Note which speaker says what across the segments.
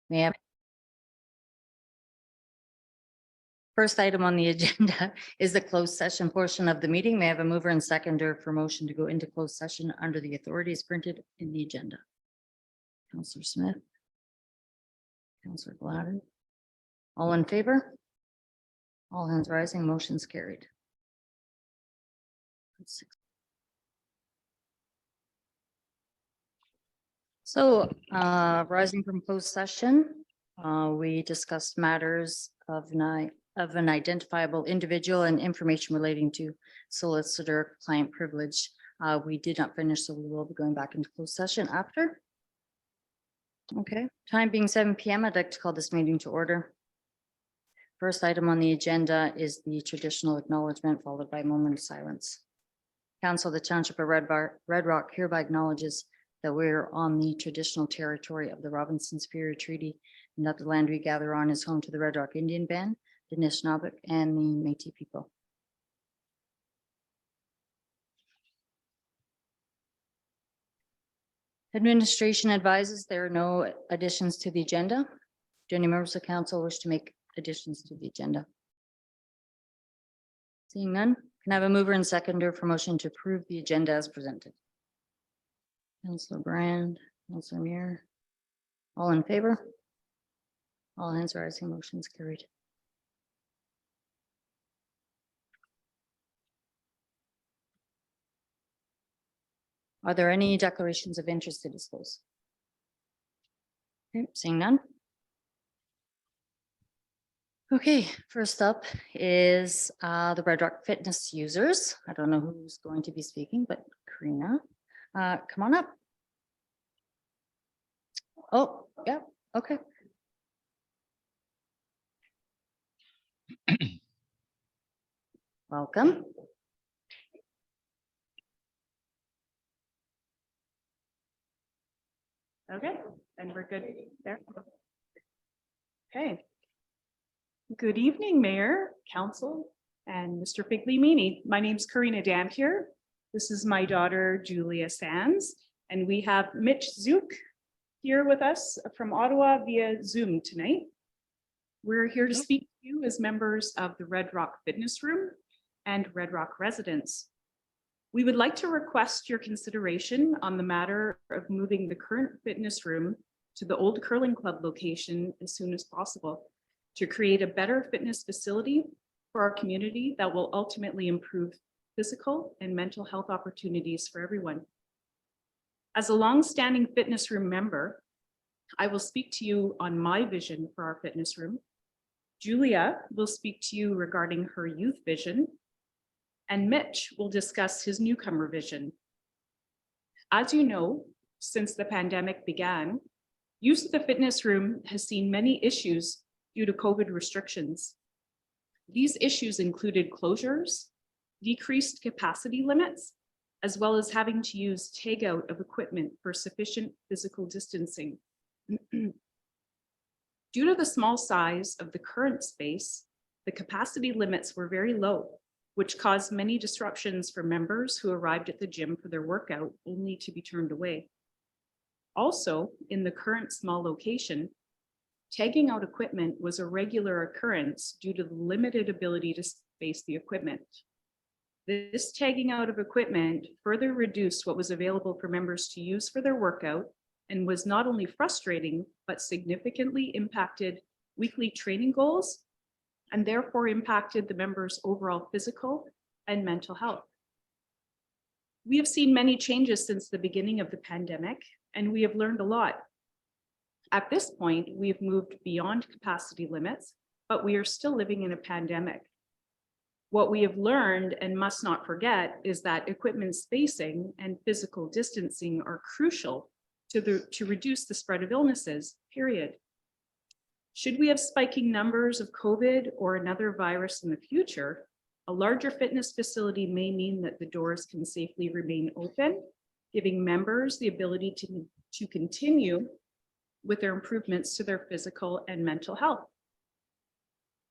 Speaker 1: May I have first item on the agenda is the closed session portion of the meeting. May I have a mover and seconder for motion to go into closed session under the authorities printed in the agenda? Councillor Smith. Councillor Gladden. All in favor? All hands rising, motion's carried. So rising from closed session, we discussed matters of an identifiable individual and information relating to solicitor client privilege. We did not finish, so we will be going back into closed session after. Okay, time being 7 p.m. I'd like to call this meeting to order. First item on the agenda is the traditional acknowledgement, followed by a moment of silence. Council of the Township of Red Rock hereby acknowledges that we're on the traditional territory of the Robinson Superior Treaty and that the land we gather on is home to the Red Rock Indian Band, the Nishnawbek, and the Métis people. Administration advises there are no additions to the agenda. Do any members of council wish to make additions to the agenda? Seeing none, can I have a mover and seconder for motion to approve the agenda as presented? Councillor Brand, Councillor Muir, all in favor? All hands rising, motion's carried. Are there any declarations of interest to disclose? Okay, seeing none. Okay, first up is the Red Rock Fitness users. I don't know who's going to be speaking, but Karina, come on up. Oh, yeah, okay. Welcome.
Speaker 2: Okay, and we're good there. Okay. Good evening, Mayor, Council, and Mr. Figley-Meany. My name's Karina Dampier. This is my daughter, Julia Sands, and we have Mitch Zook here with us from Ottawa via Zoom tonight. We're here to speak to you as members of the Red Rock Fitness Room and Red Rock residents. We would like to request your consideration on the matter of moving the current fitness room to the old curling club location as soon as possible to create a better fitness facility for our community that will ultimately improve physical and mental health opportunities for everyone. As a long-standing fitness room member, I will speak to you on my vision for our fitness room. Julia will speak to you regarding her youth vision, and Mitch will discuss his newcomer vision. As you know, since the pandemic began, use of the fitness room has seen many issues due to COVID restrictions. These issues included closures, decreased capacity limits, as well as having to use takeout of equipment for sufficient physical distancing. Due to the small size of the current space, the capacity limits were very low, which caused many disruptions for members who arrived at the gym for their workout only to be turned away. Also, in the current small location, tagging out equipment was a regular occurrence due to the limited ability to space the equipment. This tagging out of equipment further reduced what was available for members to use for their workout and was not only frustrating, but significantly impacted weekly training goals and therefore impacted the members' overall physical and mental health. We have seen many changes since the beginning of the pandemic, and we have learned a lot. At this point, we have moved beyond capacity limits, but we are still living in a pandemic. What we have learned and must not forget is that equipment spacing and physical distancing are crucial to reduce the spread of illnesses, period. Should we have spiking numbers of COVID or another virus in the future, a larger fitness facility may mean that the doors can safely remain open, giving members the ability to continue with their improvements to their physical and mental health.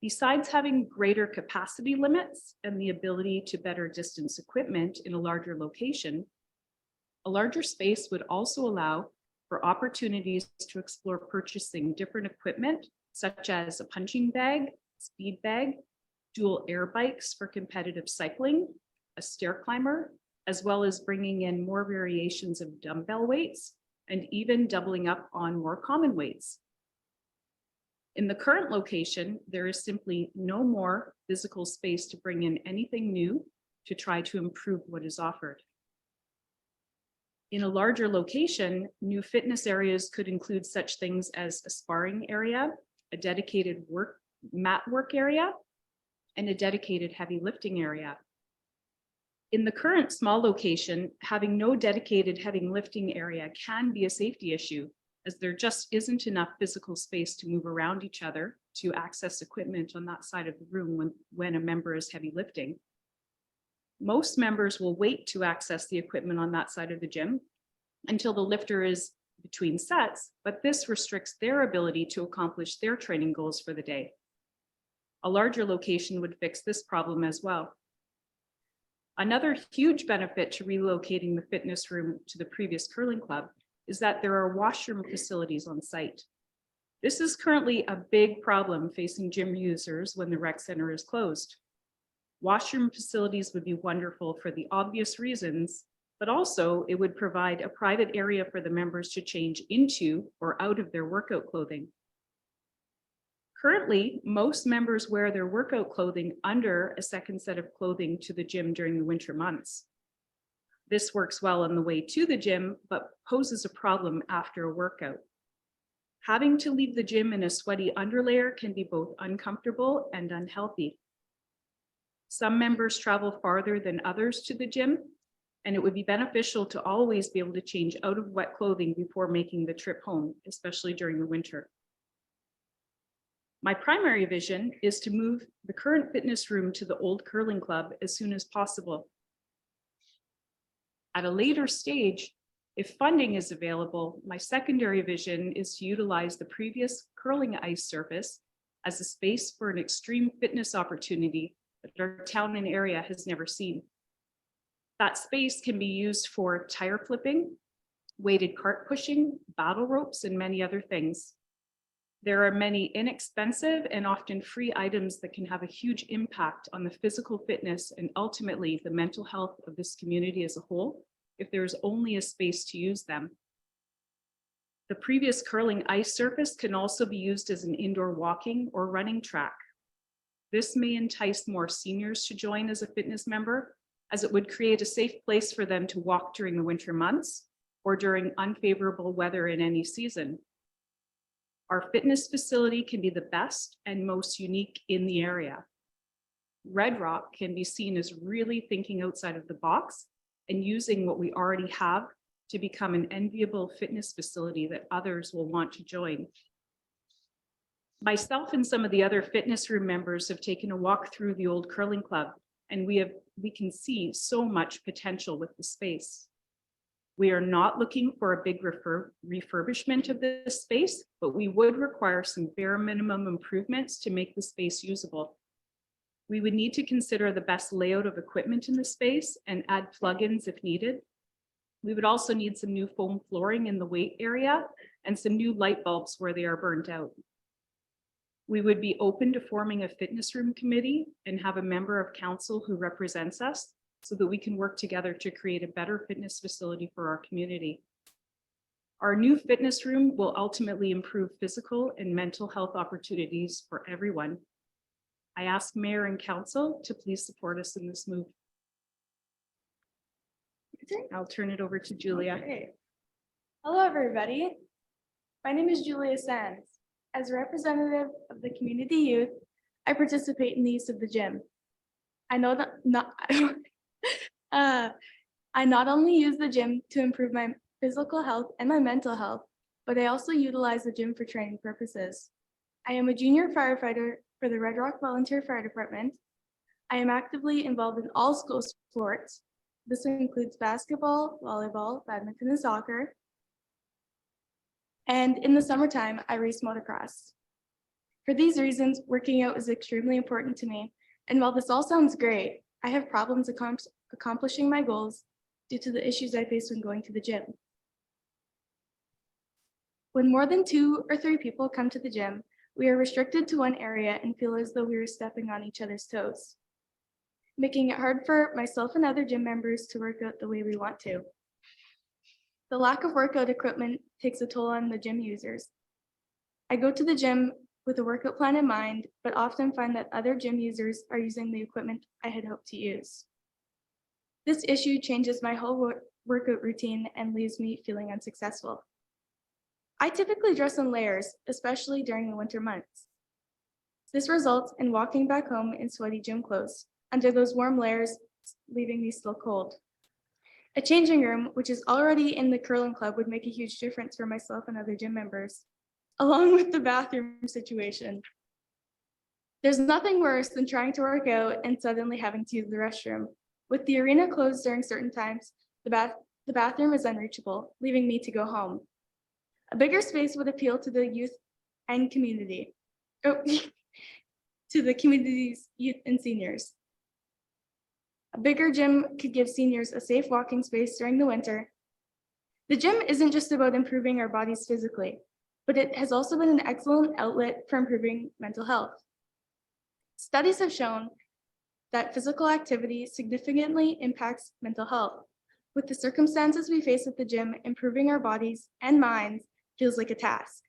Speaker 2: Besides having greater capacity limits and the ability to better distance equipment in a larger location, a larger space would also allow for opportunities to explore purchasing different equipment, such as a punching bag, speed bag, dual air bikes for competitive cycling, a stair climber, as well as bringing in more variations of dumbbell weights and even doubling up on more common weights. In the current location, there is simply no more physical space to bring in anything new to try to improve what is offered. In a larger location, new fitness areas could include such things as a sparring area, a dedicated mat work area, and a dedicated heavy lifting area. In the current small location, having no dedicated heavy lifting area can be a safety issue, as there just isn't enough physical space to move around each other to access equipment on that side of the room when a member is heavy lifting. Most members will wait to access the equipment on that side of the gym until the lifter is between sets, but this restricts their ability to accomplish their training goals for the day. A larger location would fix this problem as well. Another huge benefit to relocating the fitness room to the previous curling club is that there are washroom facilities on site. This is currently a big problem facing gym users when the rec center is closed. Washroom facilities would be wonderful for the obvious reasons, but also it would provide a private area for the members to change into or out of their workout clothing. Currently, most members wear their workout clothing under a second set of clothing to the gym during the winter months. This works well on the way to the gym, but poses a problem after a workout. Having to leave the gym in a sweaty underlayer can be both uncomfortable and unhealthy. Some members travel farther than others to the gym, and it would be beneficial to always be able to change out of wet clothing before making the trip home, especially during the winter. My primary vision is to move the current fitness room to the old curling club as soon as possible. At a later stage, if funding is available, my secondary vision is to utilize the previous curling ice surface as a space for an extreme fitness opportunity that our town and area has never seen. That space can be used for tire flipping, weighted cart pushing, battle ropes, and many other things. There are many inexpensive and often free items that can have a huge impact on the physical fitness and ultimately the mental health of this community as a whole, if there is only a space to use them. The previous curling ice surface can also be used as an indoor walking or running track. This may entice more seniors to join as a fitness member, as it would create a safe place for them to walk during the winter months or during unfavorable weather in any season. Our fitness facility can be the best and most unique in the area. Red Rock can be seen as really thinking outside of the box and using what we already have to become an enviable fitness facility that others will want to join. Myself and some of the other fitness room members have taken a walk through the old curling club, and we can see so much potential with the space. We are not looking for a big refurbishment of this space, but we would require some bare minimum improvements to make the space usable. We would need to consider the best layout of equipment in the space and add plugins if needed. We would also need some new foam flooring in the weight area and some new light bulbs where they are burnt out. We would be open to forming a fitness room committee and have a member of council who represents us so that we can work together to create a better fitness facility for our community. Our new fitness room will ultimately improve physical and mental health opportunities for everyone. I ask Mayor and Council to please support us in this move. I'll turn it over to Julia.
Speaker 3: Okay. Hello, everybody. My name is Julia Sands. As a representative of the community youth, I participate in the use of the gym. I know that I not only use the gym to improve my physical health and my mental health, but I also utilize the gym for training purposes. I am a junior firefighter for the Red Rock Volunteer Fire Department. I am actively involved in all school sports. This includes basketball, volleyball, badminton, and soccer. And in the summertime, I race motocross. For these reasons, working out is extremely important to me. And while this all sounds great, I have problems accomplishing my goals due to the issues I face when going to the gym. When more than 2 or 3 people come to the gym, we are restricted to one area and feel as though we are stepping on each other's toes, making it hard for myself and other gym members to work out the way we want to. The lack of workout equipment takes a toll on the gym users. I go to the gym with a workout plan in mind, but often find that other gym users are using the equipment I had hoped to use. This issue changes my whole workout routine and leaves me feeling unsuccessful. I typically dress in layers, especially during the winter months. This results in walking back home in sweaty gym clothes, under those warm layers, leaving me still cold. A changing room, which is already in the curling club, would make a huge difference for myself and other gym members, along with the bathroom situation. There's nothing worse than trying to work out and suddenly having to use the restroom. With the arena closed during certain times, the bathroom is unreachable, leaving me to go home. A bigger space would appeal to the youth and community, to the community's youth and seniors. A bigger gym could give seniors a safe walking space during the winter. The gym isn't just about improving our bodies physically, but it has also been an excellent outlet for improving mental health. Studies have shown that physical activity significantly impacts mental health. With the circumstances we face at the gym, improving our bodies and minds feels like a task.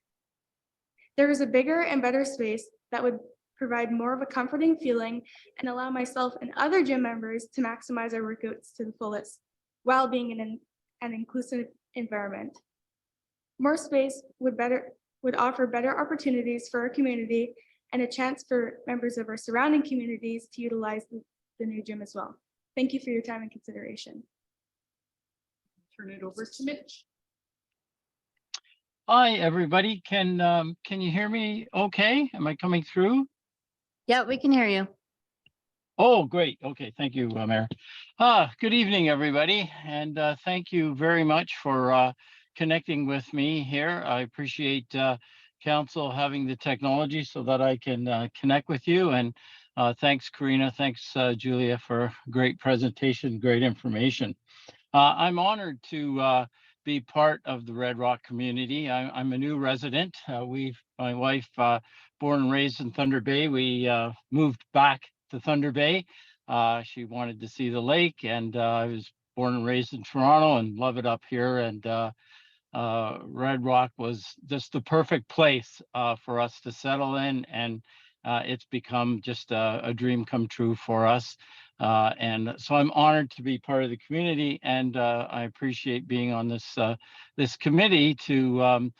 Speaker 3: There is a bigger and better space that would provide more of a comforting feeling and allow myself and other gym members to maximize our workouts to the fullest while being in an inclusive environment. More space would offer better opportunities for our community and a chance for members of our surrounding communities to utilize the new gym as well. Thank you for your time and consideration.
Speaker 2: Turn it over to Mitch.
Speaker 4: Hi, everybody. Can you hear me okay? Am I coming through?
Speaker 1: Yeah, we can hear you.
Speaker 4: Oh, great. Okay, thank you, Mayor. Good evening, everybody, and thank you very much for connecting with me here. I appreciate council having the technology so that I can connect with you. And thanks, Karina. Thanks, Julia, for a great presentation, great information. I'm honored to be part of the Red Rock community. I'm a new resident. My wife, born and raised in Thunder Bay, we moved back to Thunder Bay. She wanted to see the lake, and I was born and raised in Toronto and love it up here. And Red Rock was just the perfect place for us to settle in, and it's become just a dream come true for us. And so I'm honored to be part of the community, and I appreciate being on this committee to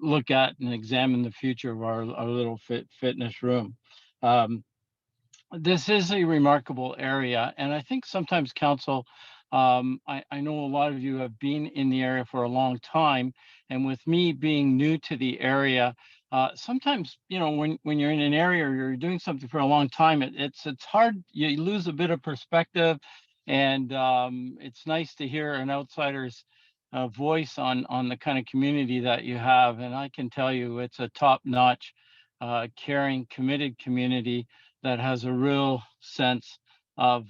Speaker 4: look at and examine the future of our little fitness room. This is a remarkable area, and I think sometimes council, I know a lot of you have been in the area for a long time, and with me being new to the area, sometimes, you know, when you're in an area or you're doing something for a long time, it's hard, you lose a bit of perspective, and it's nice to hear an outsider's voice on the kind of community that you have. And I can tell you it's a top-notch, caring, committed community that has a real sense of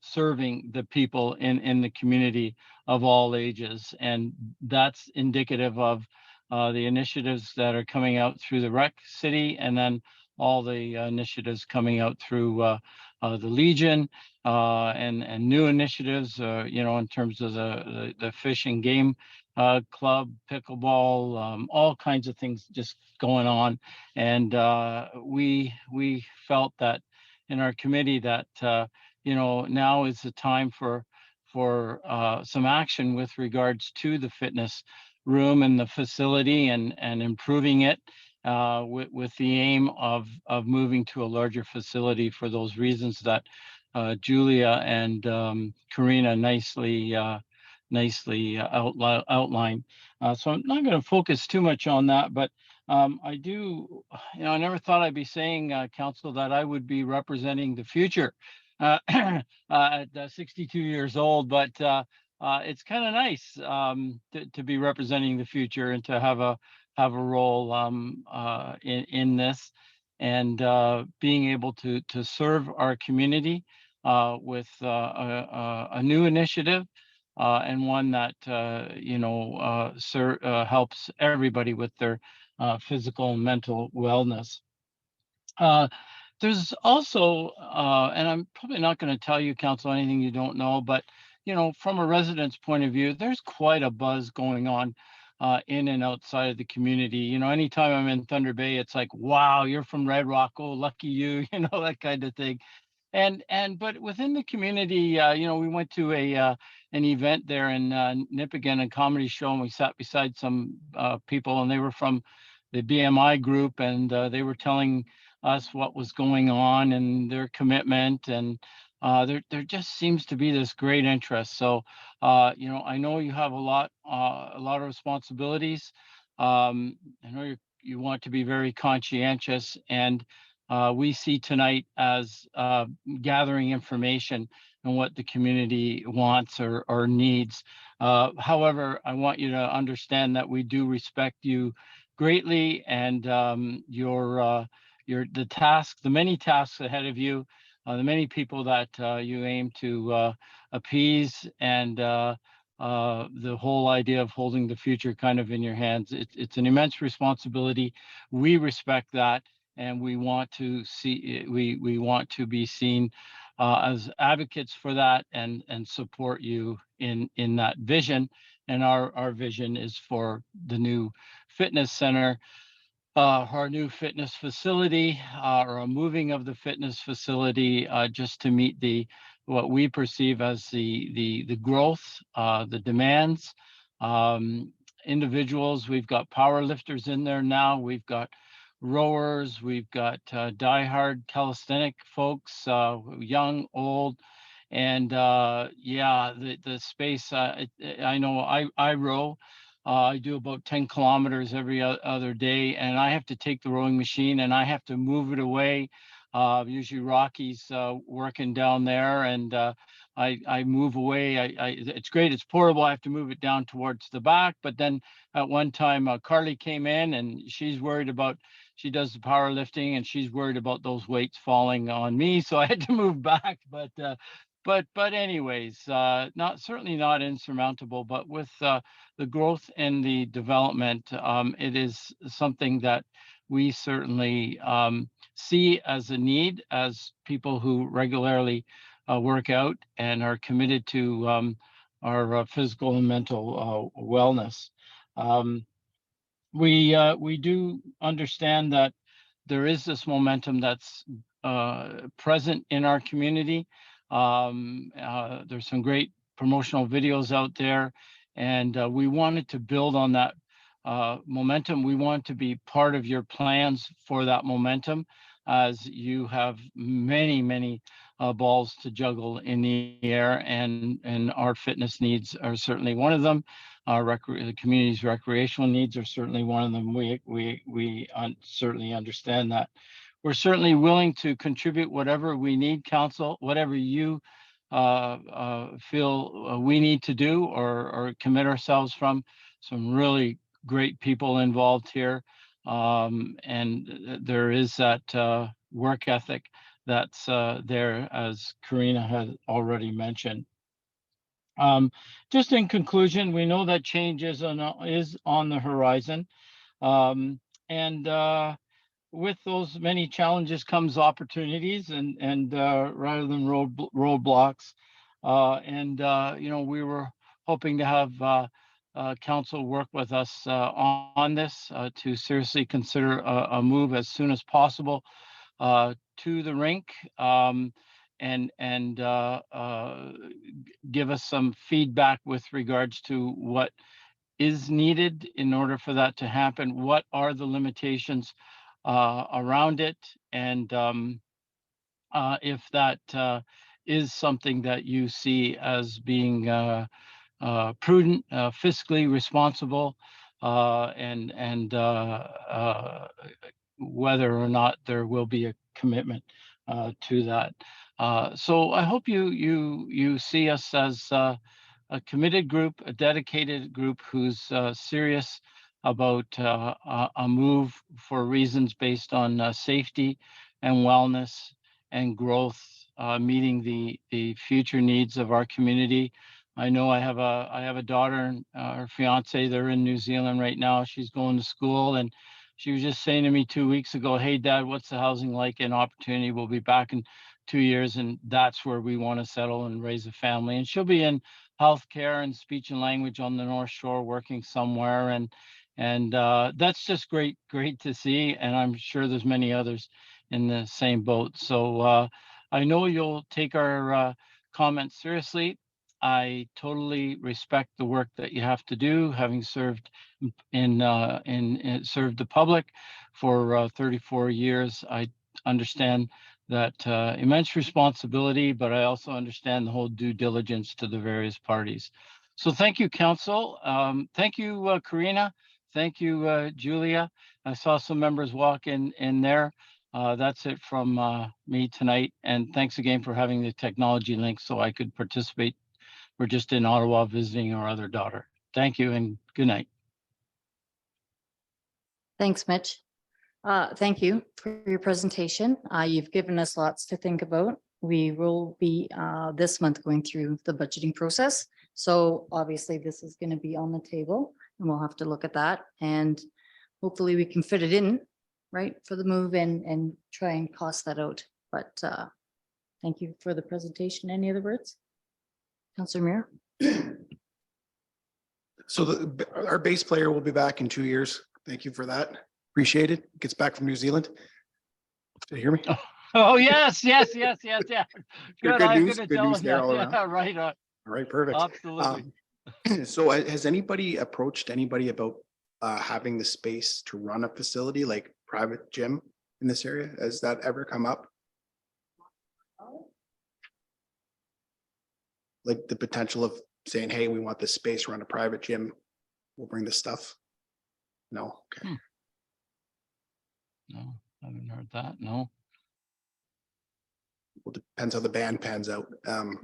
Speaker 4: serving the people in the community of all ages. And that's indicative of the initiatives that are coming out through the Rec City, and then all the initiatives coming out through the Legion, and new initiatives, you know, in terms of the Fish and Game Club, pickleball, all kinds of things just going on. And we felt that in our committee that you know, now is the time for some action with regards to the fitness room and the facility, and improving it with the aim of moving to a larger facility for those reasons that Julia and Karina nicely outlined. So I'm not going to focus too much on that, but I do, you know, I never thought I'd be saying, council, that I would be representing the future at 62 years old, but it's kind of nice to be representing the future and to have a role in this, and being able to serve our community with a new initiative and one that helps everybody with their physical and mental wellness. There's also, and I'm probably not going to tell you, Council, anything you don't know, but from a resident's point of view, there's quite a buzz going on in and outside of the community. Anytime I'm in Thunder Bay, it's like, wow, you're from Red Rock, oh, lucky you, that kind of thing. But within the community, we went to an event there in Nipigon, a comedy show, and we sat beside some people, and they were from the BMI group, and they were telling us what was going on and their commitment, and there just seems to be this great interest. So I know you have a lot of responsibilities. I know you want to be very conscientious, and we see tonight as gathering information on what the community wants or needs. However, I want you to understand that we do respect you greatly, and the many tasks ahead of you, the many people that you aim to appease, and the whole idea of holding the future kind of in your hands. It's an immense responsibility. We respect that, and we want to be seen as advocates for that, and support you in that vision. And our vision is for the new fitness center, our new fitness facility, or a moving of the fitness facility, just to meet what we perceive as the growth, the demands. Individuals, we've got power lifters in there now. We've got rowers. We've got diehard calisthenic folks, young, old. And the space, I know I row. I do about 10 kilometers every other day, and I have to take the rowing machine and I have to move it away. Usually Rocky's working down there, and I move away. It's great. It's portable. I have to move it down towards the back. But then at one time, Carly came in, and she does the powerlifting, and she's worried about those weights falling on me. So I had to move back. But anyways, certainly not insurmountable, but with the growth and the development, it is something that we certainly see as a need, as people who regularly work out and are committed to our physical and mental wellness. We do understand that there is this momentum that's present in our community. There's some great promotional videos out there, and we wanted to build on that momentum. We want to be part of your plans for that momentum, as you have many balls to juggle in the air, and our fitness needs are certainly one of them. The community's recreational needs are certainly one of them. We certainly understand that. We're certainly willing to contribute whatever we need, Council, whatever you feel we need to do or commit ourselves from. Some really great people involved here, and there is that work ethic that's there, as Karina had already mentioned. Just in conclusion, we know that change is on the horizon, and with those many challenges comes opportunities, and rather than roadblocks. We were hoping to have council work with us on this, to seriously consider a move as soon as possible to the rink, and give us some feedback with regards to what is needed in order for that to happen. What are the limitations around it, and if that is something that you see as being prudent, fiscally responsible, and whether or not there will be a commitment to that. So I hope you see us as a committed group, a dedicated group who's serious about a move for reasons based on safety and wellness and growth, meeting the future needs of our community, I know I have a daughter and her fiance, they're in New Zealand right now. She's going to school and she was just saying to me 2 weeks ago, "Hey Dad, what's the housing like in Opportunity? We'll be back in 2 years and that's where we want to settle and raise a family." And she'll be in healthcare and speech and language on the North Shore working somewhere. And that's just great to see. And I'm sure there's many others in the same boat. So I know you'll take our comments seriously. I totally respect the work that you have to do, having served in served the public for 34 years. I understand that immense responsibility, but I also understand the whole due diligence to the various parties. So thank you, Council. Thank you, Karina. Thank you, Julia. I saw some members walk in there. That's it from me tonight. And thanks again for having the technology link so I could participate. We're just in Ottawa visiting our other daughter. Thank you and good night.
Speaker 1: Thanks, Mitch. Thank you for your presentation. You've given us lots to think about. We will be this month going through the budgeting process. So obviously this is going to be on the table and we'll have to look at that and hopefully we can fit it in, right, for the move and try and cost that out. But thank you for the presentation. Any other words? Councillor Muir?
Speaker 5: So our bass player will be back in 2 years. Thank you for that. Appreciate it. Gets back from New Zealand. Did you hear me?
Speaker 4: Oh, yes. Yeah.
Speaker 5: Good
Speaker 4: I'm
Speaker 5: news,
Speaker 4: gonna
Speaker 5: good
Speaker 4: tell
Speaker 5: news
Speaker 4: him,
Speaker 5: there all
Speaker 4: yeah,
Speaker 5: around.
Speaker 4: right.
Speaker 5: All right, perfect.
Speaker 4: Absolutely.
Speaker 5: So has anybody approached anybody about having the space to run a facility like private gym in this area? Has that ever come up? Like the potential of saying, hey, we want this space, run a private gym. We'll bring the stuff. No, okay.
Speaker 4: No, I haven't heard that. No.
Speaker 5: Well, depends how the band pans out. No,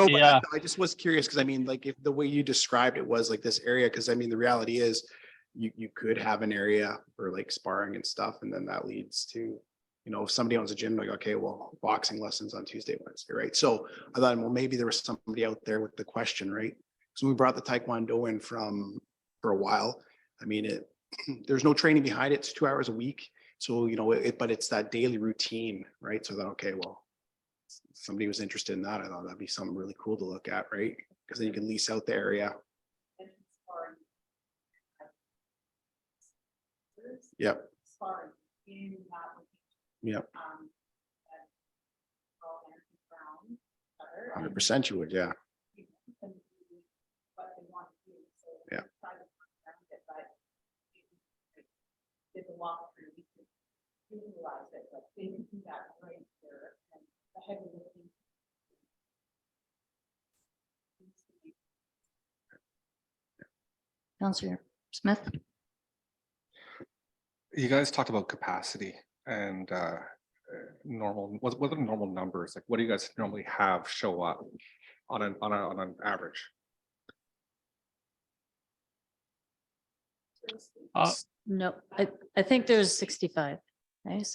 Speaker 5: but
Speaker 4: Yeah.
Speaker 5: I just was curious because I mean, like if the way you described it was like this area, because I mean, the reality is you could have an area for like sparring and stuff, and then that leads to, you know, if somebody owns a gym, like, okay, well, boxing lessons on Tuesday, Wednesday, right? So I thought, well, maybe there was somebody out there with the question, right? So we brought the Taekwondo in for a while. I mean, there's no training behind it. It's 2 hours a week. So, you know, but it's that daily routine, right? So that, okay, well, if somebody was interested in that, I thought that'd be something really cool to look at, right? Because then you can lease out the area. Yep. Yep. 100% you would, yeah. Yeah.
Speaker 1: Councillor Smith?
Speaker 6: You guys talked about capacity and normal. What are the normal numbers? Like, what do you guys normally have show up on an average?
Speaker 1: No, I think there's 65, right?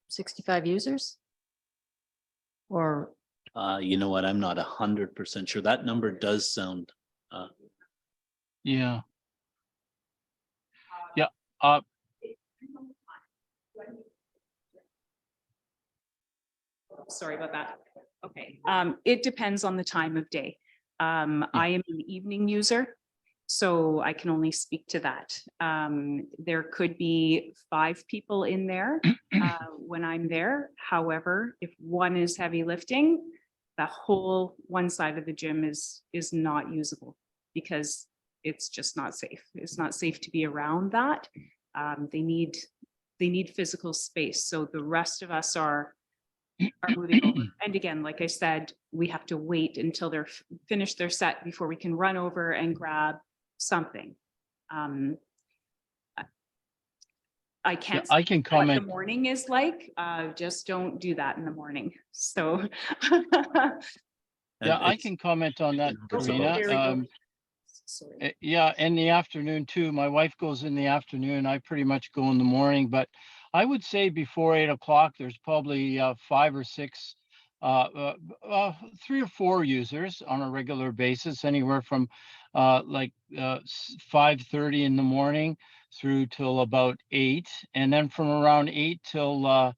Speaker 1: 65 users? Or
Speaker 7: You know what? I'm not 100% sure. That number does sound.
Speaker 4: Yeah. Yeah.
Speaker 2: Sorry about that. Okay, it depends on the time of day. I am an evening user, so I can only speak to that. There could be 5 people in there when I'm there. However, if one is heavy lifting, the whole one side of the gym is not usable because it's just not safe. It's not safe to be around that. They need physical space. So the rest of us are moving over. And again, like I said, we have to wait until they're finished their set before we can run over and grab something. I can't.
Speaker 4: I can
Speaker 2: say what
Speaker 4: comment.
Speaker 2: the morning is like. Just don't do that in the morning. So.
Speaker 4: Yeah, I can comment on that, Karina. Yeah, in the afternoon too. My wife goes in the afternoon. I pretty much go in the morning, but I would say before 8 o'clock, there's probably 5 or 6 3 or 4 users on a regular basis, anywhere from 5:30 in the morning through till about 8. And then from around 8 till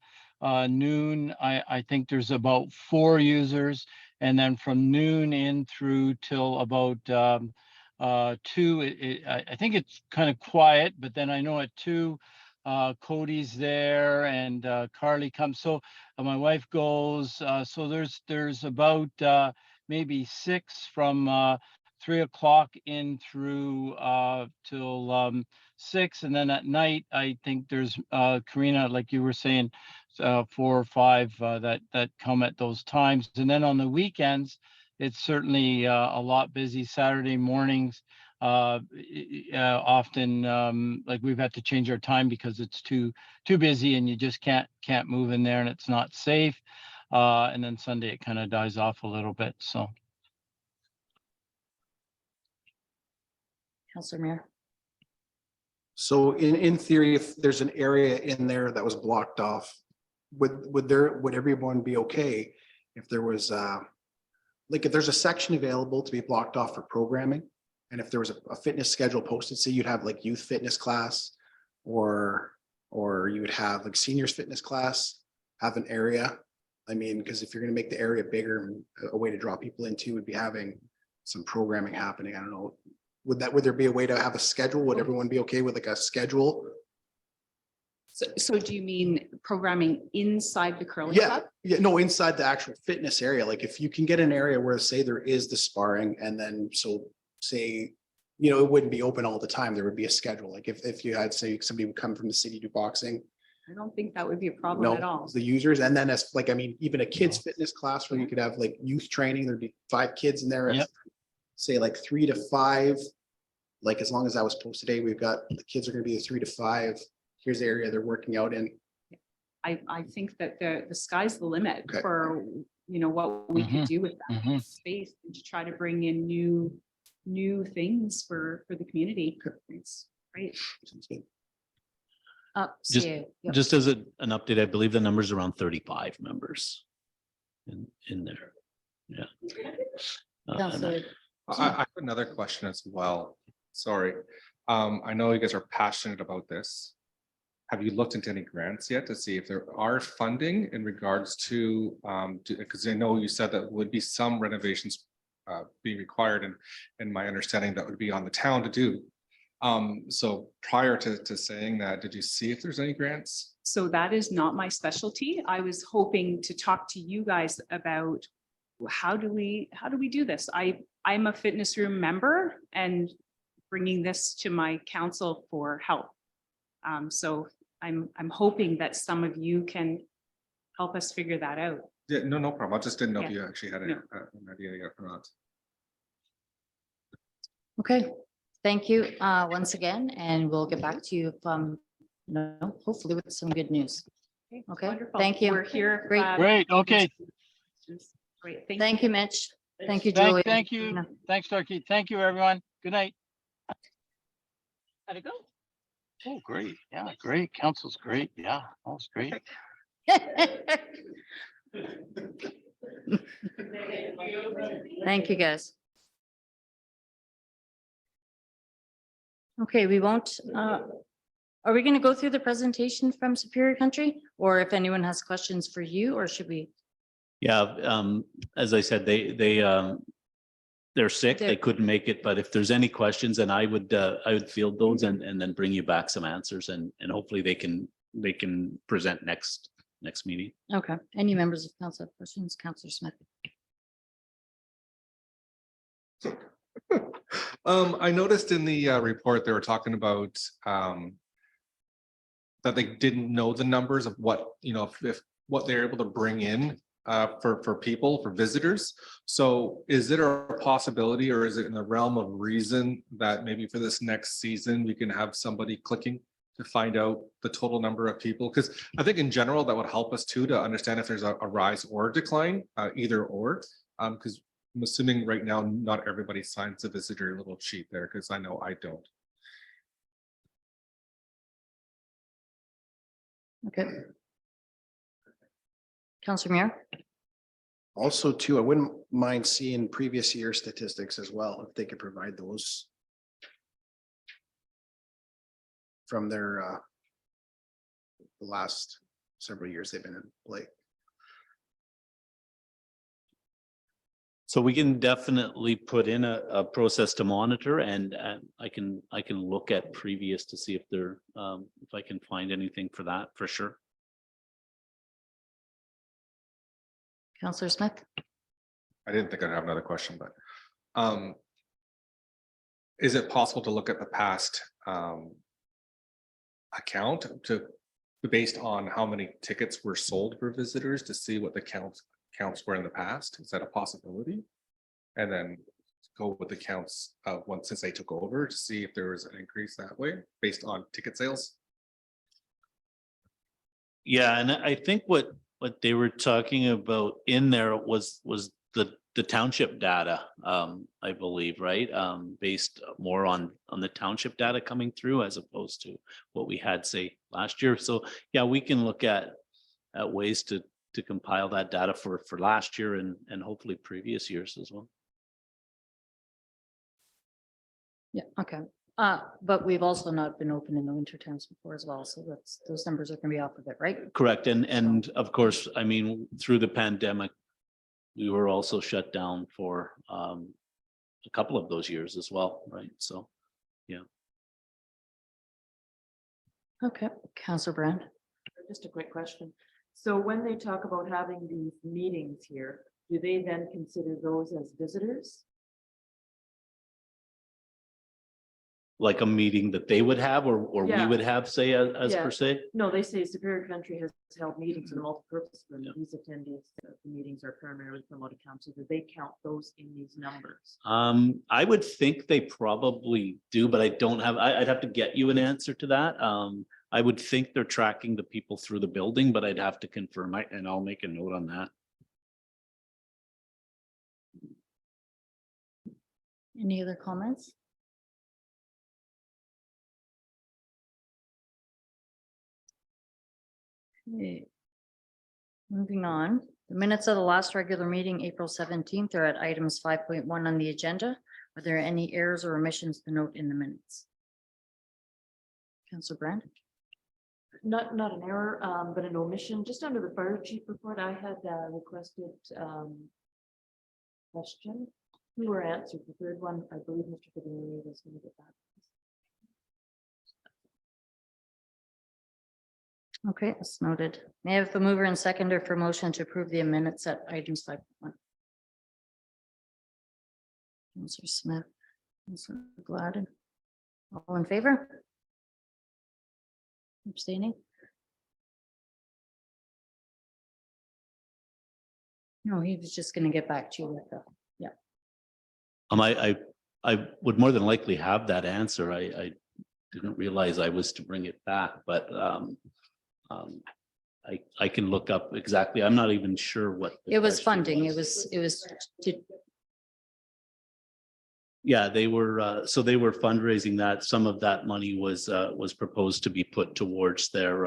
Speaker 4: noon, I think there's about 4 users. And then from noon in through till about 2, I think it's kind of quiet, but then I know at 2, Cody's there and Carly comes. So my wife goes, so there's about maybe 6 from 3 o'clock in through till 6. And then at night, I think there's Karina, like you were saying, 4 or 5 that come at those times. And then on the weekends, it's certainly a lot busy. Saturday mornings, often like we've had to change our time because it's too busy and you just can't move in there and it's not safe. And then Sunday it kind of dies off a little bit. So
Speaker 1: Councillor Mayor.
Speaker 5: So in theory, if there's an area in there that was blocked off, would everyone be okay if there was like if there's a section available to be blocked off for programming? And if there was a fitness schedule posted, say you'd have like youth fitness class or you would have like seniors fitness class, have an area. I mean, because if you're going to make the area bigger, a way to draw people into would be having some programming happening. I don't know. Would there be a way to have a schedule? Would everyone be okay with like a schedule?
Speaker 2: So do you mean programming inside the curling
Speaker 5: Yeah,
Speaker 2: club?
Speaker 5: yeah, no, inside the actual fitness area. Like if you can get an area where say there is the sparring and then so say, you know, it wouldn't be open all the time. There would be a schedule. Like if you had, say, somebody would come from the city to do boxing.
Speaker 2: I don't think that would be a problem at
Speaker 5: No,
Speaker 2: all.
Speaker 5: the users. And then as like, I mean, even a kids fitness class where you could have like youth training, there'd be 5 kids in there.
Speaker 4: Yep.
Speaker 5: Say like 3 to 5. Like as long as that was posted today, we've got the kids are going to be 3 to 5. Here's the area they're working out in.
Speaker 2: I think that the sky's the limit
Speaker 5: Okay.
Speaker 2: for, you know, what we could do with that
Speaker 4: mhm.
Speaker 2: space and to try to bring in new things for the community. It's great.
Speaker 5: Sounds good.
Speaker 7: Just-
Speaker 1: CA, yep.
Speaker 7: Just as an update, I believe the number's around 35 members in there. Yeah. And
Speaker 1: Councillor,
Speaker 6: I have another question as well. Sorry. I know you guys are passionate about this. Have you looked into any grants yet to see if there are funding in regards to, because I know you said that would be some renovations being required, and in my understanding that would be on the town to do. So prior to saying that, did you see if there's any grants?
Speaker 2: So that is not my specialty. I was hoping to talk to you guys about how do we do this? I'm a fitness room member and bringing this to my council for help. So I'm hoping that some of you can help us figure that out.
Speaker 6: Yeah, no problem. I just didn't know if
Speaker 2: Yeah.
Speaker 6: you actually had
Speaker 2: No.
Speaker 6: an idea yet or not.
Speaker 1: okay, thank you once again, and we'll get back to you if no, hopefully with some good news. Okay,
Speaker 2: Wonderful.
Speaker 1: thank you.
Speaker 2: We're here.
Speaker 1: Great.
Speaker 4: Great, okay.
Speaker 2: Great.
Speaker 1: Thank you, Mitch. Thank you, Julie.
Speaker 4: Thank you. Thanks, Turkey. Thank you, everyone. Good night.
Speaker 2: How'd it go?
Speaker 4: Oh, great. Yeah, great. Council's great. Yeah, that was great.
Speaker 1: Thank you, guys. Okay, we won't, are we going to go through the presentation from Superior Country? Or if anyone has questions for you, or should we?
Speaker 7: Yeah, as I said, they're sick, they couldn't make it, but if there's any questions, then I would field those and then bring you back some answers, and hopefully they can present next meeting.
Speaker 1: Okay, any members of council have questions? Councillor Smith.
Speaker 6: I noticed in the report, they were talking about that they didn't know the numbers of what, you know, if what they're able to bring in for people, for visitors. So is it a possibility, or is it in the realm of reason that maybe for this next season, we can have somebody clicking to find out the total number of people? Because I think in general, that would help us too, to understand if there's a rise or decline, either or. Because I'm assuming right now, not everybody signs a visitor little sheet there, because I know I don't.
Speaker 1: Okay. Councillor Muir.
Speaker 5: Also too, I wouldn't mind seeing previous year statistics as well, if they could provide those. From their the last several years they've been in play.
Speaker 7: So we can definitely put in a process to monitor, and I can look at previous to see if there, if I can find anything for that, for sure.
Speaker 1: Counselor Smith?
Speaker 6: I didn't think I'd have another question, but is it possible to look at the past account to based on how many tickets were sold for visitors to see what the counts were in the past? Is that a possibility? And then go with the counts of once since they took over to see if there was an increase that way based on ticket sales?
Speaker 7: Yeah, and I think what they were talking about in there was the township data, I believe, right? Based more on the township data coming through as opposed to what we had, say, last year. So yeah, we can look at ways to compile that data for last year and hopefully previous years as well.
Speaker 1: Yeah, okay. But we've also not been open in the winter times before as well, so those numbers are gonna be off of it, right?
Speaker 7: Correct. And of course, I mean, through the pandemic, we were also shut down for a couple of those years as well, right? So, yeah.
Speaker 1: Okay, Counselor Brand.
Speaker 8: Just a quick question. So when they talk about having these meetings here, do they then consider those as visitors?
Speaker 7: Like a meeting that they would have or we
Speaker 8: Yeah.
Speaker 7: would have, say, as
Speaker 8: Yeah.
Speaker 7: per se?
Speaker 8: No, they say Superior Country has held meetings in a multi-purpose room. These attendees, the meetings are primarily from out of council. Do they count those in these numbers?
Speaker 7: I would think they probably do, but I don't have, I'd have to get you an answer to that. I would think they're tracking the people through the building, but I'd have to confirm it, and I'll make a note on that.
Speaker 1: Any other comments? Okay. Moving on, the minutes of the last regular meeting, April 17th, are at items 5.1 on the agenda. Are there any errors or omissions to note in the minutes? Councilor Brand?
Speaker 8: Not an error, but an omission. Just under the fire chief report, I had requested question. We were answered. The third one, I believe Mr. Fidini was going to get that.
Speaker 1: Okay, that's noted. May I have the mover and seconder for motion to approve the minutes at items 5.1? Councilor Smith, Councilor Gladden, all in favor? Abstaining? No, he was just gonna get back to you with the,
Speaker 7: I would more than likely have that answer. I didn't realize I was to bring it back, but I can look up exactly. I'm not even sure what. the
Speaker 1: it was
Speaker 7: question
Speaker 1: funding, it was to,
Speaker 7: Yeah, they were, so they were fundraising that. Some of that money was proposed to be put towards their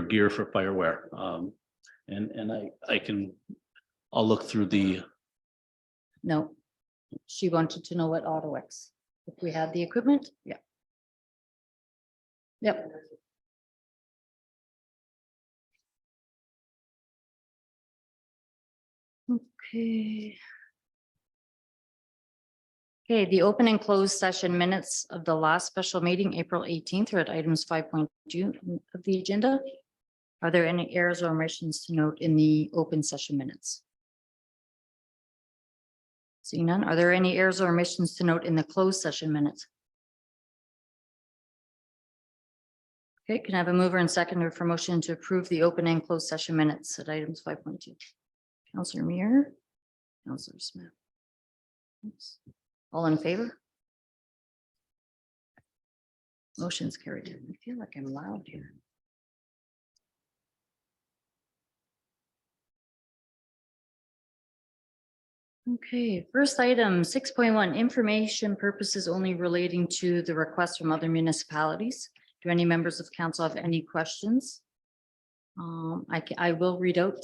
Speaker 7: gear for fireware. And I'll look through the,
Speaker 1: no. She wanted to know what AutoX, if we had the equipment, yeah. Yep. Okay. Okay, the open and closed session minutes of the last special meeting, April 18th, are at items 5.2 of the agenda. Are there any errors or omissions to note in the open session minutes? Seeing none, are there any errors or omissions to note in the closed session minutes? Okay, can I have a mover and seconder for motion to approve the open and closed session minutes at items 5.2? Councillor Muir, Councillor Smith. Oops. All in favor? Motion's carried. I feel like I'm loud here. Okay, first item, 6.1, information purposes only relating to the request from other municipalities. Do any members of council have any questions I will read out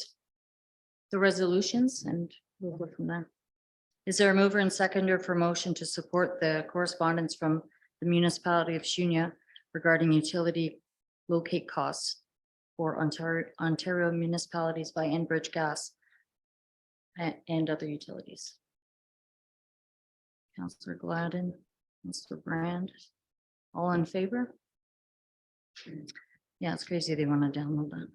Speaker 1: the resolutions and we'll go from there. Is there a mover and seconder for motion to support the correspondence from the municipality of Shunya regarding utility locate costs for Ontario municipalities by Enbridge Gas and other utilities? Councillor Gladden, Mr. Brand, all in favor? Yeah, it's crazy they want to download that.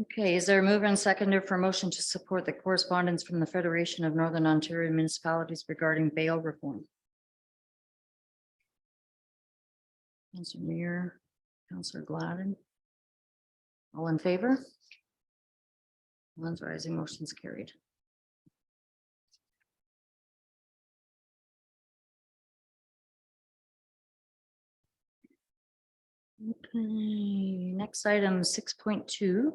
Speaker 1: Okay, is there a mover and seconder for motion to support the correspondence from the Federation of Northern Ontario Municipalities regarding bail reform? Councillor Muir, Councillor Gladden. All in favor? Hands rising, motion's carried. Okay, next item, 6.2.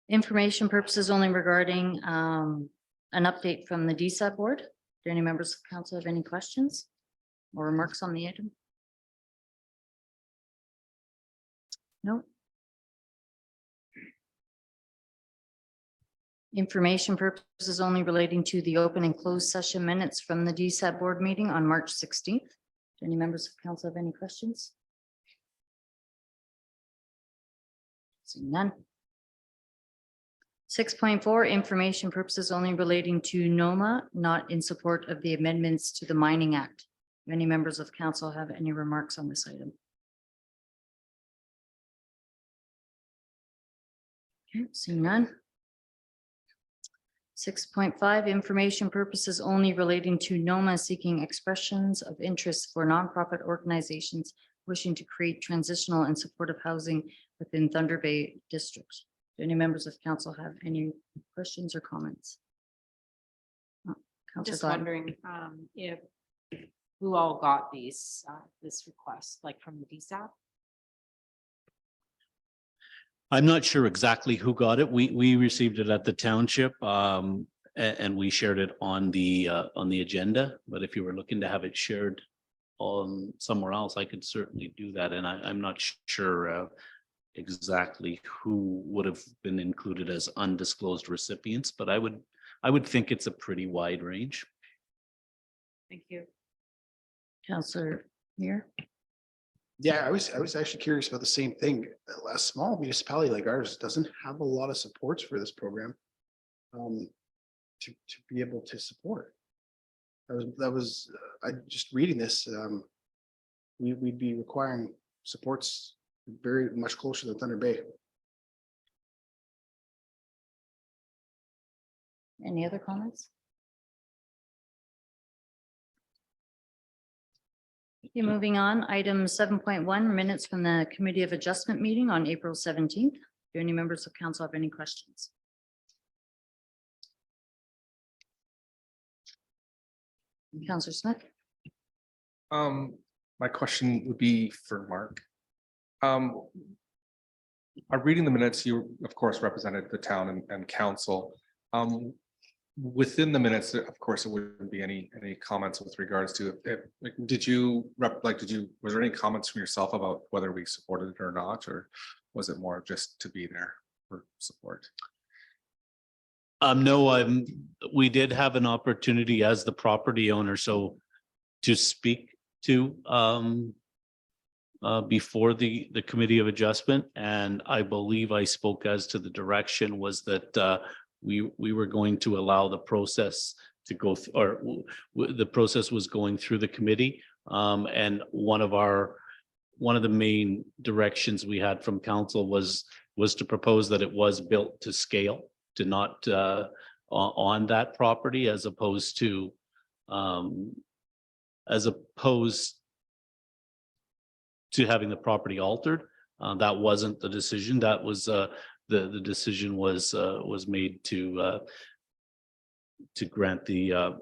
Speaker 1: Information purposes only regarding an update from the DSA board. Do any members of council have any questions or remarks on the item? No. Information purposes only relating to the open and closed session minutes from the DSA board meeting on March 16th. Do any members of council have any questions? Seeing none. 6.4, information purposes only relating to NOMA, not in support of the amendments to the Mining Act. Do any members of council have any remarks on this item? Okay, seeing none. 6.5, information purposes only relating to NOMA seeking expressions of interest for nonprofit organizations wishing to create transitional and supportive housing within Thunder Bay District. Do any members of council have any questions or comments? Oh, Councillor
Speaker 9: Just
Speaker 1: Gladden.
Speaker 9: wondering if who all got these, this request, like from the DSAP?
Speaker 7: I'm not sure exactly who got it. We received it at the township and we shared it on the agenda. But if you were looking to have it shared on somewhere else, I could certainly do that. And I'm not sure exactly who would have been included as undisclosed recipients, but I would think it's a pretty wide range.
Speaker 9: Thank you.
Speaker 1: Councillor Muir.
Speaker 5: Yeah, I was actually curious about the same thing. A small municipality like ours doesn't have a lot of supports for this program. To be able to support. I just reading this, we'd be requiring supports very much closer to Thunder Bay.
Speaker 1: Any other comments? Okay, moving on, item 7.1, minutes from the Committee of Adjustment meeting on April 17th. Do any members of council have any questions? Councillor Smith.
Speaker 6: My question would be for Mark. I'm reading the minutes. You, of course, represented the town and council. Within the minutes, of course, it wouldn't be any comments with regards to if, like, was there any comments from yourself about whether we supported it or not, or was it more just to be there for support?
Speaker 7: No, we did have an opportunity as the property owner, so to speak to before the Committee of Adjustment, and I believe I spoke as to the direction was that we were going to allow the process to go or the process was going through the committee, and one of the main directions we had from council was to propose that it was built to scale, to not on that property as opposed to having the property altered. That wasn't the decision. That was the decision was made to grant the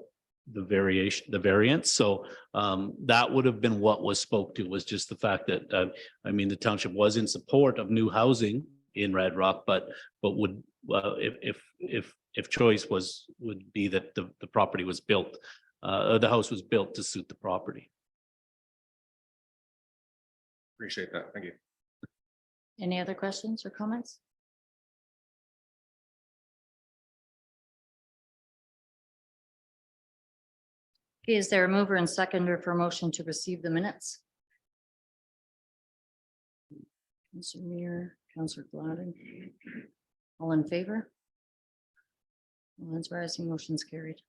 Speaker 7: variance. So that would have been what was spoke to, was just the fact that I mean, the township was in support of new housing in Red Rock, but would if if choice would be that the property was built, the house was built to suit the property.
Speaker 6: Appreciate that. Thank you.
Speaker 1: Any other questions or comments? Okay, is there a mover and seconder for motion to receive the minutes? Councillor Muir, Councillor Gladden. All in favor? All hands rising, motion's carried.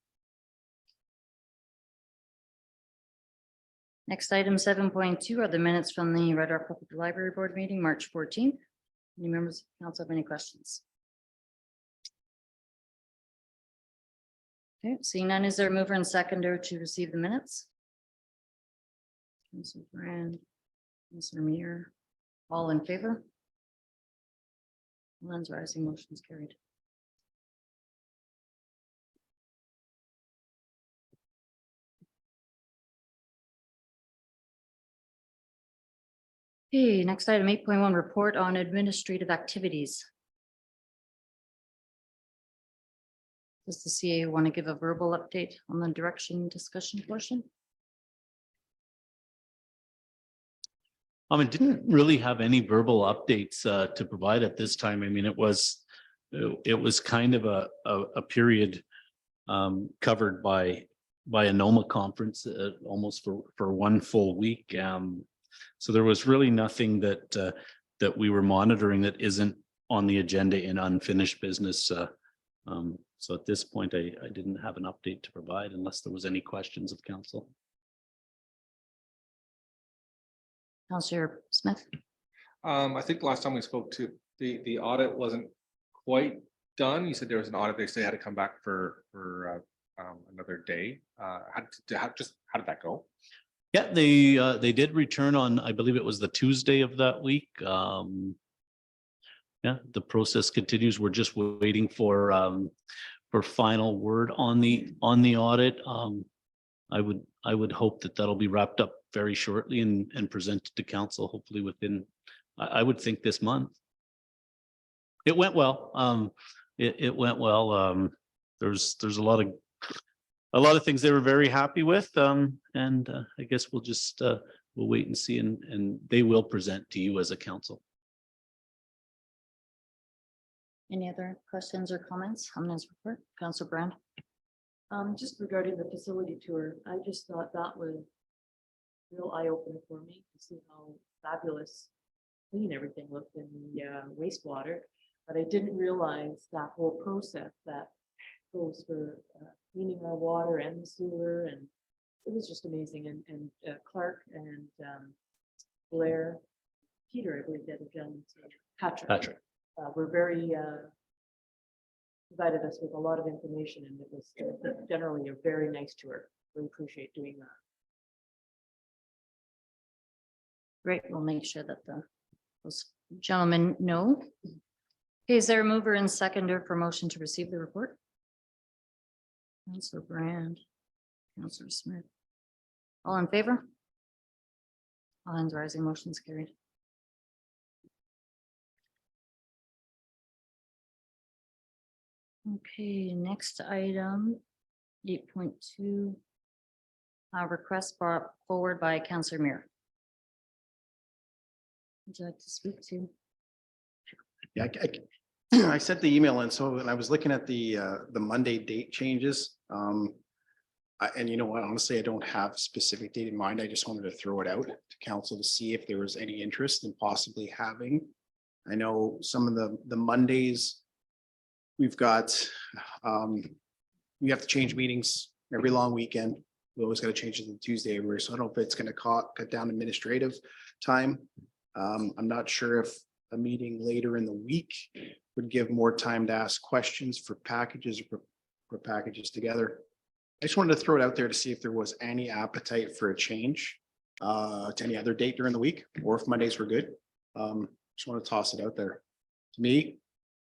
Speaker 1: Next item 7.2 are the minutes from the Red Rock Public Library Board meeting, March 14th. Any members of council have any questions? Okay, seeing none, is there a mover and seconder to receive the minutes? Councillor Brand, Councillor Muir, all in favor? All hands rising, motion's carried. Okay, next item 8.1, report on administrative activities. Does the CA want to give a verbal update on the direction discussion portion?
Speaker 7: It didn't really have any verbal updates to provide at this time. I mean, it was kind of a period covered by a NOMA conference almost for one full week. So there was really nothing that we were monitoring that isn't on the agenda in unfinished business. So at this point, I didn't have an update to provide unless there was any questions of council.
Speaker 1: Councillor Smith?
Speaker 6: I think the last time we spoke to the audit wasn't quite done. You said there was an audit. They say had to come back for another day. How did that go?
Speaker 7: Yeah, they did return on, I believe it was the Tuesday of that week. Yeah, the process continues. We're just waiting for final word on the audit. I would hope that that'll be wrapped up very shortly and presented to council, hopefully within, I would think this month. It went well. It went well. There's a lot of things they were very happy with. And I guess we'll just we'll wait and see, and they will present to you as a council.
Speaker 1: Any other questions or comments on this report? Councillor Brand?
Speaker 8: Just regarding the facility tour, I just thought that was a real eye opener for me to see how fabulous clean everything looked in the wastewater. But I didn't realize that whole process that goes for cleaning our water and the sewer, and it was just amazing. And Clark and Blair, Peter, I believe the other gentleman, Patrick. Were very provided us with a lot of information, and it was generally a very nice tour. We appreciate doing that.
Speaker 1: Great, we'll make sure that those gentlemen know. Okay, is there a mover and seconder for motion to receive the report? Councillor Brand, Councillor Smith. All in favor? All hands rising, motion's carried. Okay, next item, 8.2. Request brought forward by Councillor Muir. Would you like to speak to?
Speaker 5: Yeah, I sent the email in, so when I was looking at the Monday date changes, and you know what, honestly, I don't have a specific date in mind. I just wanted to throw it out to council to see if there was any interest in possibly having. I know some of the Mondays we've got, we have to change meetings every long weekend. We always got to change it to Tuesday everywhere. So I don't know if it's going to cut down administrative time. I'm not sure if a meeting later in the week would give more time to ask questions for packages or for packages together. I just wanted to throw it out there to see if there was any appetite for a change to any other date during the week, or if Mondays were good. Just want to toss it out there. To me,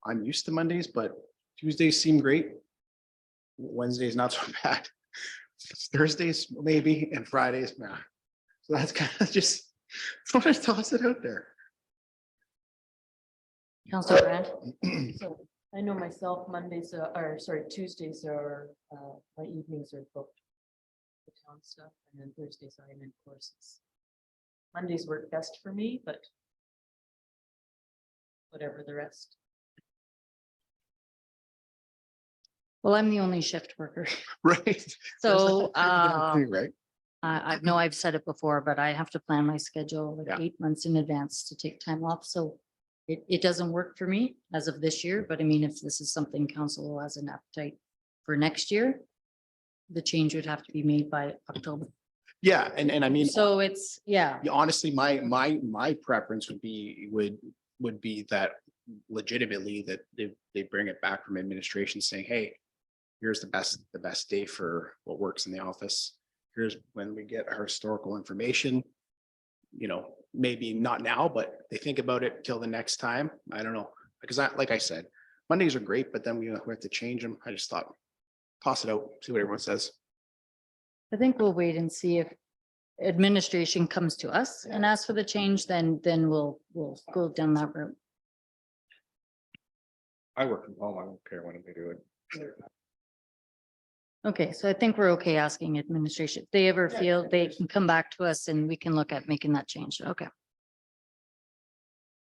Speaker 5: I'm used to Mondays, but Tuesdays seem great. Wednesdays not so bad. Thursdays maybe, and Fridays, nah. So that's kind of just want to toss it out there.
Speaker 1: Councillor Brand?
Speaker 8: So I know myself, Mondays, or sorry, Tuesdays are, my evenings are booked. For town stuff, and then Thursdays I'm in courses. Mondays work best for me, but whatever the rest.
Speaker 1: Well, I'm the only shift worker.
Speaker 5: Right.
Speaker 1: So,
Speaker 5: Right.
Speaker 1: I know I've said it before, but I have to plan my schedule
Speaker 5: Yeah.
Speaker 1: like 8 months in advance to take time off. So it doesn't work for me as of this year, but I mean, if this is something council has an appetite for next year, the change would have to be made by October.
Speaker 5: Yeah, and I mean,
Speaker 1: So it's, yeah,
Speaker 5: honestly, my preference would be that legitimately that they bring it back from administration saying, hey, here's the best day for what works in the office. Here's when we get our historical information. You know, maybe not now, but they think about it till the next time. I don't know, because like I said, Mondays are great, but then we have to change them. I just thought, toss it out, see what everyone says.
Speaker 1: I think we'll wait and see if administration comes to us and asks for the change, then we'll go down that route.
Speaker 6: I work from home. I don't care when they do it.
Speaker 1: Okay, so I think we're okay asking administration. If they ever feel they can come back to us and we can look at making that change. Okay.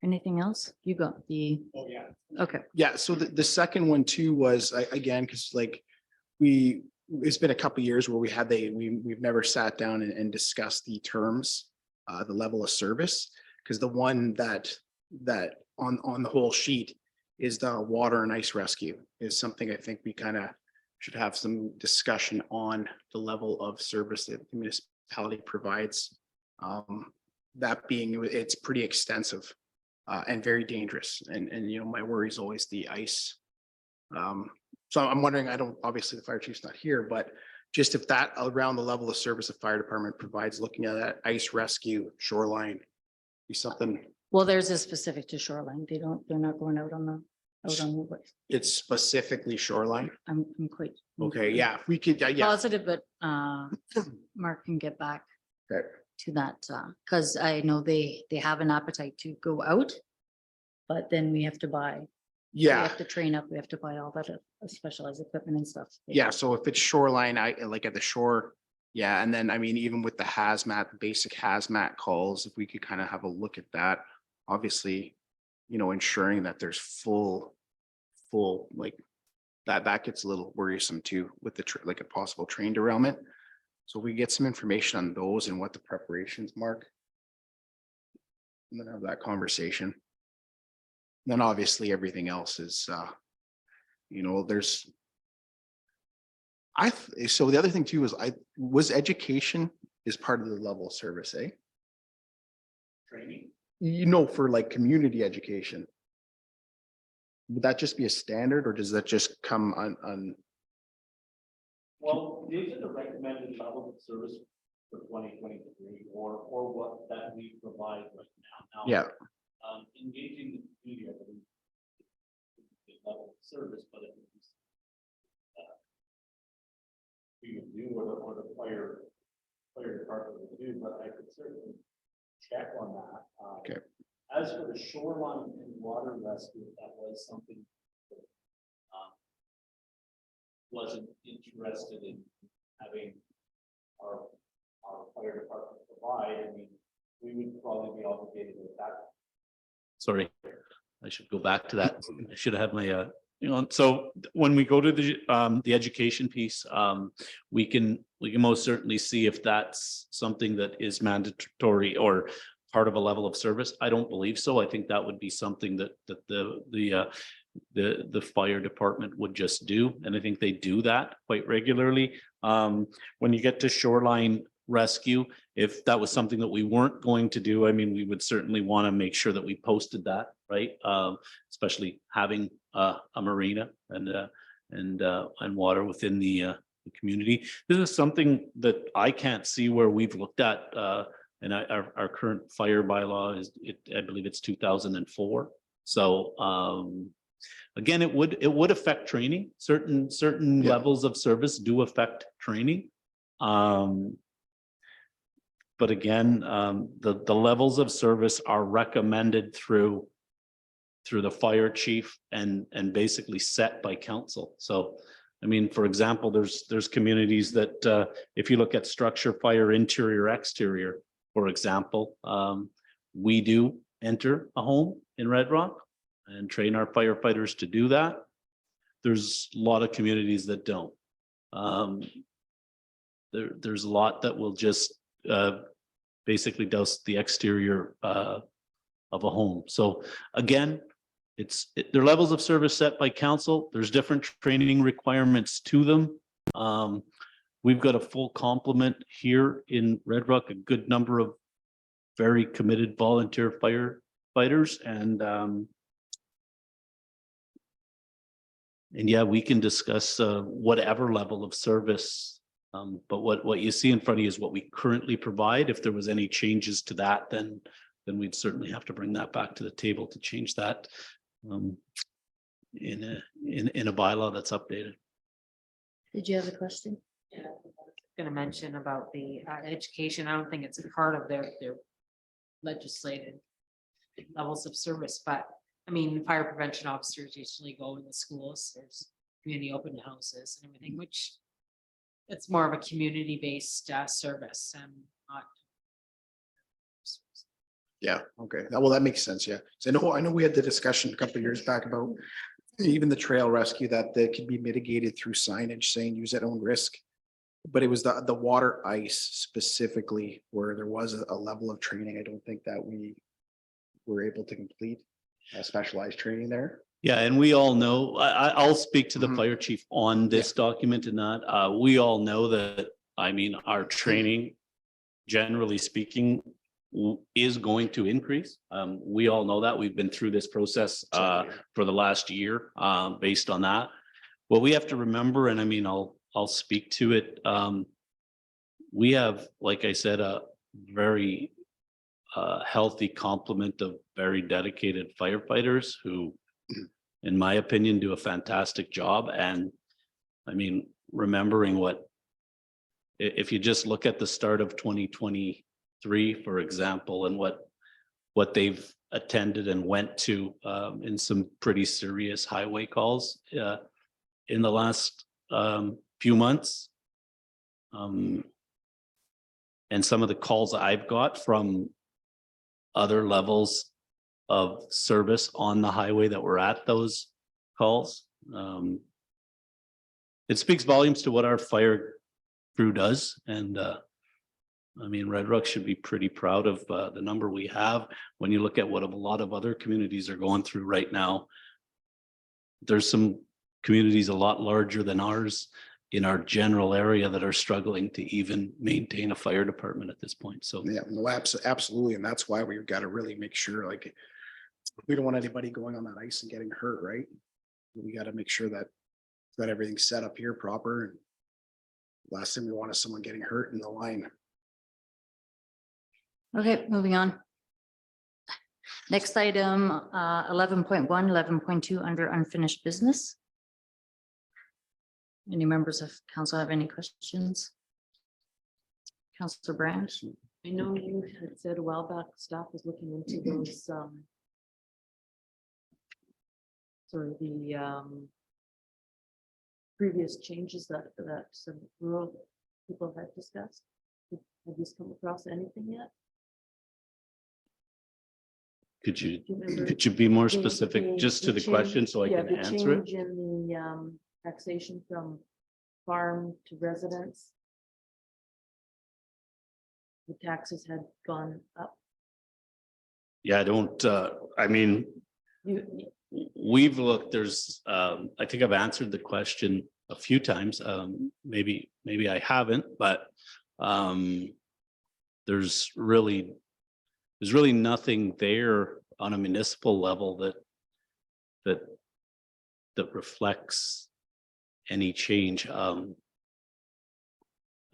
Speaker 1: Anything else? You got the,
Speaker 5: Oh, yeah.
Speaker 1: okay,
Speaker 5: Yeah, so the second one too was, again, because like it's been a couple of years where we've never sat down and discussed the terms, the level of service, because the one that on the whole sheet is the water and ice rescue is something I think we kind of should have some discussion on the level of service that the municipality provides. That being, it's pretty extensive and very dangerous. And you know, my worry is always the ice. So I'm wondering, obviously the fire chief's not here, but just if that around the level of service the fire department provides, looking at that ice rescue shoreline, be something.
Speaker 1: well, there's a specific to shoreline. They're not going out on the,
Speaker 5: It's specifically shoreline.
Speaker 1: I'm quite.
Speaker 5: Okay, yeah, if we could, yeah.
Speaker 1: Positive, but Mark can get back
Speaker 5: Okay.
Speaker 1: to that, because I know they have an appetite to go out. But then we have to buy, we
Speaker 5: Yeah,
Speaker 1: have to train up, we have to buy all that specialized equipment and stuff.
Speaker 5: yeah, so if it's shoreline, I like at the shore. Yeah, and then I mean, even with the hazmat, the basic hazmat calls, if we could kind of have a look at that, obviously, you know, ensuring that there's full like that gets a little worrisome too with the like a possible train derailment. So we get some information on those and what the preparations, Mark. And then have that conversation. Then obviously everything else is, you know, there's. So the other thing too is was education is part of the level of service, eh? Training. You know, for like community education. Would that just be a standard or does that just come on?
Speaker 7: Well, these are the recommended levels of service for 2023 or what that we provide right now.
Speaker 5: Yeah,
Speaker 7: Engaging the community, I believe, the level of service, but it was we would do or the fire department would do, but I could certainly check on that.
Speaker 5: Okay.
Speaker 7: As for the shoreline and water rescue, that was something that wasn't interested in having our fire department provide. I mean, we would probably be obligated with that. Sorry, I should go back to that. I should have had my you know, so when we go to the education piece, we can most certainly see if that's something that is mandatory or part of a level of service. I don't believe so. I think that would be something that the fire department would just do, and I think they do that quite regularly. When you get to shoreline rescue, if that was something that we weren't going to do, I mean, we would certainly want to make sure that we posted that, right? Especially having a marina and water within the community. This is something that I can't see where we've looked at. And our current fire bylaw is, I believe it's 2004. So again, it would affect training. Certain
Speaker 5: Yeah.
Speaker 7: levels of service do affect training. But again, the levels of service are recommended through through the fire chief and basically set by council. So, I mean, for example, there's communities that, if you look at structure, fire, interior, exterior, for example, we do enter a home in Red Rock and train our firefighters to do that. There's a lot of communities that don't. There's a lot that will just basically does the exterior of a home. So again, their levels of service set by council. There's different training requirements to them. We've got a full complement here in Red Rock, a good number of very committed volunteer firefighters, and yeah, we can discuss whatever level of service. But what you see in front of you is what we currently provide. If there was any changes to that, then we'd certainly have to bring that back to the table to change that in a bylaw that's updated.
Speaker 1: Did you have a question?
Speaker 9: Yeah, I was gonna mention about the education. I don't think it's a part of their legislated levels of service, but I mean, fire prevention officers usually go in the schools. There's community open houses and everything, which it's more of a community-based service and not.
Speaker 5: Yeah, okay. Well, that makes sense, yeah. So I know we had the discussion a couple of years back about even the trail rescue that could be mitigated through signage saying use at own risk. But it was the water ice specifically where there was a level of training. I don't think that we were able to complete specialized training there.
Speaker 7: Yeah, and we all know, I'll speak to the
Speaker 5: Mhm.
Speaker 7: fire chief on this document and that. We all know that, I mean, our training, generally speaking, is going to increase. We all know that. We've been through this process for the last year based on that. What we have to remember, and I mean, I'll speak to it. We have, like I said, a very healthy complement of very dedicated firefighters who, in my opinion, do a fantastic job. And I mean, remembering if you just look at the start of 2023, for example, and what they've attended and went to in some pretty serious highway calls in the last few months. And some of the calls I've got from other levels of service on the highway that were at those calls. It speaks volumes to what our fire crew does. And I mean, Red Rock should be pretty proud of the number we have. When you look at what a lot of other communities are going through right now, there's some communities a lot larger than ours in our general area that are struggling to even maintain a fire department at this point. So
Speaker 5: Yeah, no, absolutely. And that's why we've got to really make sure, like, we don't want anybody going on that ice and getting hurt, right? We got to make sure that everything's set up here proper. And last thing we want is someone getting hurt in the line.
Speaker 1: Okay, moving on. Next item, 11.1, 11.2 under unfinished business. Any members of council have any questions? Councilor Brand?
Speaker 8: I know you had said a while back, staff was looking into those, previous changes that some rural people had discussed. Have you come across anything yet?
Speaker 7: could you
Speaker 8: Do you remember
Speaker 7: be more
Speaker 8: the-
Speaker 7: specific just to the
Speaker 8: change-
Speaker 7: question so I
Speaker 8: yeah,
Speaker 7: can
Speaker 8: the
Speaker 7: answer it?
Speaker 8: change in the taxation from farm to residence. The taxes had gone up.
Speaker 7: Yeah, I don't, I mean,
Speaker 8: You,
Speaker 7: we've looked, there's, I think I've answered the question a few times. Maybe I haven't, but there's really nothing there on a municipal level that reflects any change.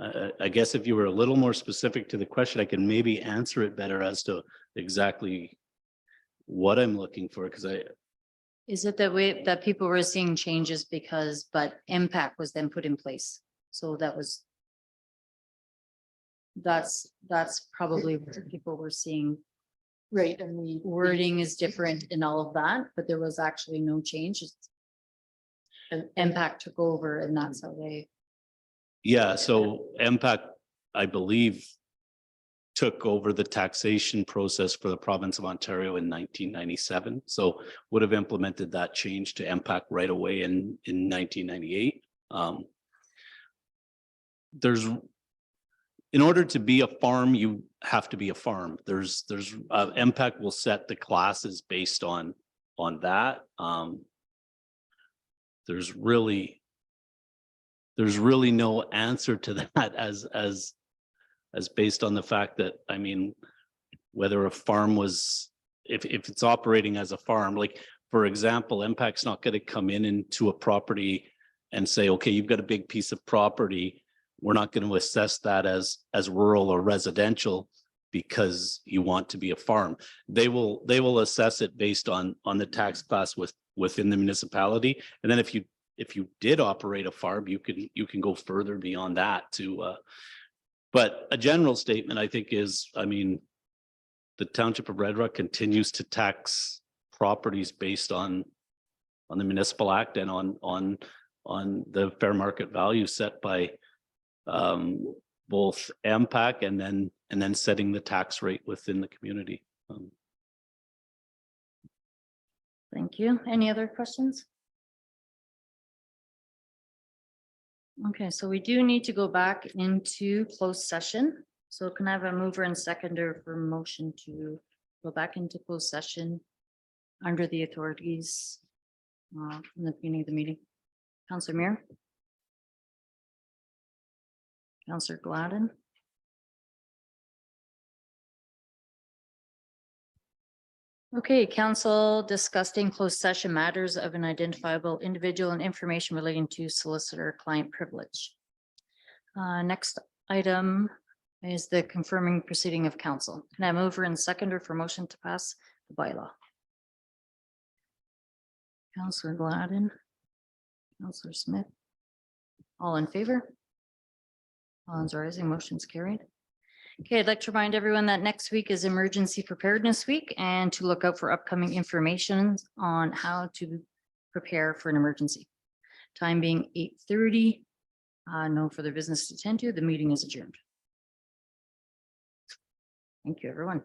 Speaker 7: I guess if you were a little more specific to the question, I can maybe answer it better as to exactly what I'm looking for, because
Speaker 1: Is it that way that people were seeing changes but impact was then put in place? So that's probably where people were seeing
Speaker 9: Right, and the
Speaker 1: wording is different in all of that, but there was actually no change.
Speaker 9: and
Speaker 1: Impact took over and that's how they,
Speaker 7: Yeah, so MPAC, I believe, took over the taxation process for the province of Ontario in 1997. So would have implemented that change to MPAC right away in 1998. There's, in order to be a farm, you have to be a farm. There's MPAC will set the classes based on that. There's really no answer to that as based on the fact that, I mean, whether a farm was, if it's operating as a farm, like, for example, MPAC's not going to come into a property and say, okay, you've got a big piece of property. We're not going to assess that as rural or residential because you want to be a farm. They will assess it based on the tax class within the municipality. And then if you did operate a farm, you can go further beyond that to, but a general statement, I think, is, I mean, the Township of Red Rock continues to tax properties based on the municipal act and on the fair market value set by both MPAC and then setting the tax rate within the community.
Speaker 1: thank you. Any other questions? Okay, so we do need to go back into closed session. So can I have a mover and seconder for motion to go back into closed session under the authorities from the beginning of the meeting? Councillor Muir? Councillor Gladden? Okay, council discussed in closed session matters of an identifiable individual and information relating to solicitor-client privilege. Next item is the confirming proceeding of council. Can I move and seconder for motion to pass the bylaw? Councillor Gladden, Councillor Smith, all in favor? All hands rising, motion's carried. Okay, I'd like to remind everyone that next week is Emergency Preparedness Week and to look out for upcoming information on how to prepare for an emergency. Time being 8:30. No further business to attend to. The meeting is adjourned. Thank you, everyone.